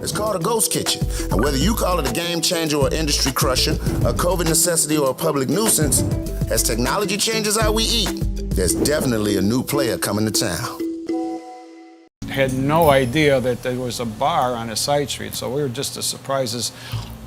It's called a ghost kitchen. And whether you call it a game changer or industry crusher, a COVID necessity or a public nuisance, as technology changes how we eat, there's definitely a new player coming to town. Had no idea that there was a bar on a side street, so we were just as surprised as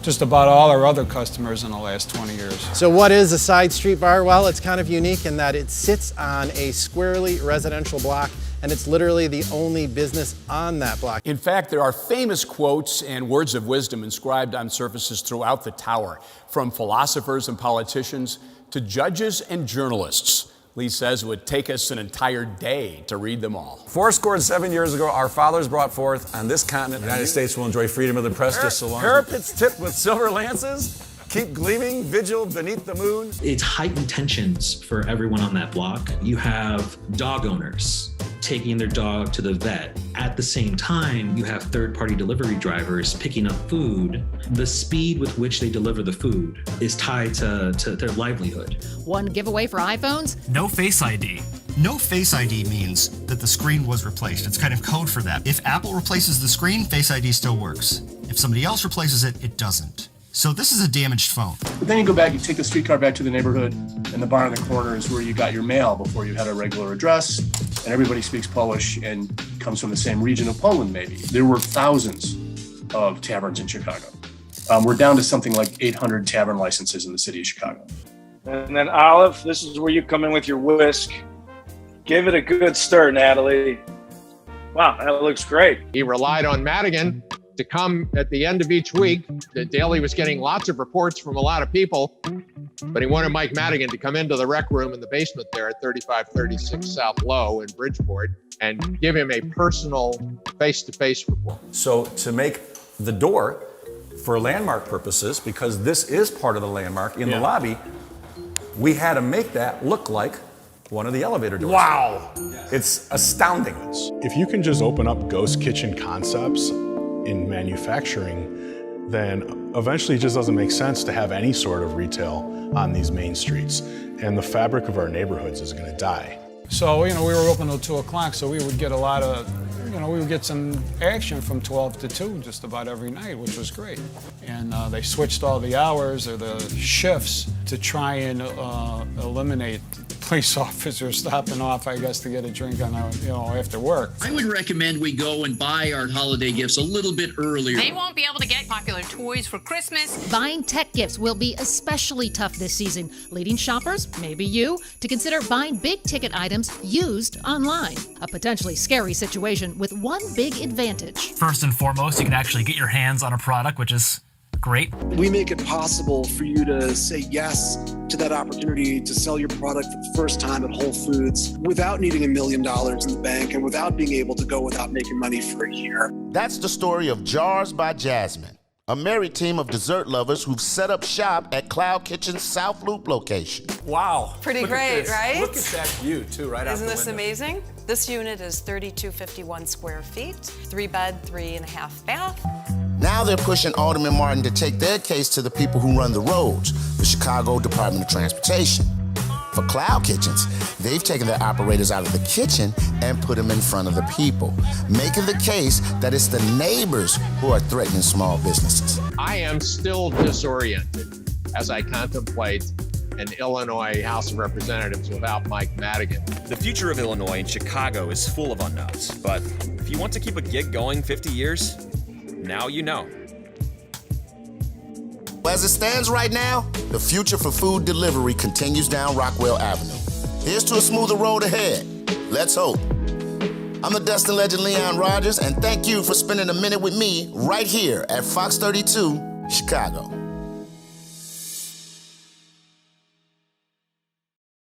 just about all our other customers in the last 20 years. So what is a side street bar? Well, it's kind of unique in that it sits on a squarely residential block, and it's literally the only business on that block. In fact, there are famous quotes and words of wisdom inscribed on surfaces throughout the tower, from philosophers and politicians to judges and journalists. Lee says it would take us an entire day to read them all. 7 years ago, our fathers brought forth on this continent. The United States will enjoy freedom of the press just so long. Parapets tipped with silver lances, keep gleaming, vigil beneath the moon. It's heightened tensions for everyone on that block. You have dog owners taking their dog to the vet. At the same time, you have third-party delivery drivers picking up food. The speed with which they deliver the food is tied to their livelihood. One giveaway for iPhones? No Face ID. No Face ID means that the screen was replaced. It's kind of code for that. If Apple replaces the screen, Face ID still works. If somebody else replaces it, it doesn't. So this is a damaged phone. But then you go back, you take the streetcar back to the neighborhood, and the bar on the corner is where you got your mail before you had a regular address, and everybody speaks Polish and comes from the same region of Poland, maybe. There were thousands of taverns in Chicago. We're down to something like 800 tavern licenses in the city of Chicago. And then Olive, this is where you come in with your whisk. Give it a good stir, Natalie. Wow, that looks great. He relied on Madigan to come at the end of each week. The Daily was getting lots of reports from a lot of people, but he wanted Mike Madigan to come into the rec room in the basement there at 3536 South Low in Bridgeport and give him a personal face-to-face report. So to make the door for landmark purposes, because this is part of the landmark in the lobby, we had to make that look like one of the elevator doors. Wow. It's astounding. If you can just open up ghost kitchen concepts in manufacturing, then eventually it just doesn't make sense to have any sort of retail on these main streets. And the fabric of our neighborhoods is gonna die. So, we were open till 2 o'clock, so we would get a lot of, we would get some action from 12 to 2 just about every night, which was great. And they switched all the hours or the shifts to try and eliminate police officers stopping off, I guess, to get a drink on, after work. I would recommend we go and buy our holiday gifts a little bit earlier. They won't be able to get popular toys for Christmas. Buying tech gifts will be especially tough this season, leading shoppers, maybe you, to consider buying big-ticket items used online. A potentially scary situation with one big advantage. First and foremost, you can actually get your hands on a product, which is great. We make it possible for you to say yes to that opportunity to sell your product for the first time at Whole Foods without needing $1 million in the bank and without being able to go without making money for a year. That's the story of Jars by Jasmine, a married team of dessert lovers who've set up shop at Cloud Kitchen's South Loop location. Wow. Pretty great, right? Look at that view, too, right out the window. Isn't this amazing? This unit is 3,251 square feet, 3-bed, 3.5 bath. Now they're pushing Alderman Martin to take their case to the people who run the roads, the Chicago Department of Transportation. For Cloud Kitchens, they've taken their operators out of the kitchen and put them in front of the people, making the case that it's the neighbors who are threatening small businesses. I am still disoriented as I contemplate an Illinois House of Representatives without Mike Madigan. The future of Illinois and Chicago is full of unknowns, but if you want to keep a gig going 50 years, now you know. As it stands right now, the future for food delivery continues down Rockwell Avenue. Here's to a smoother road ahead. Let's hope. I'm the Destin legend Leon Rogers, and thank you for spending a minute with me right here at Fox 32, Chicago.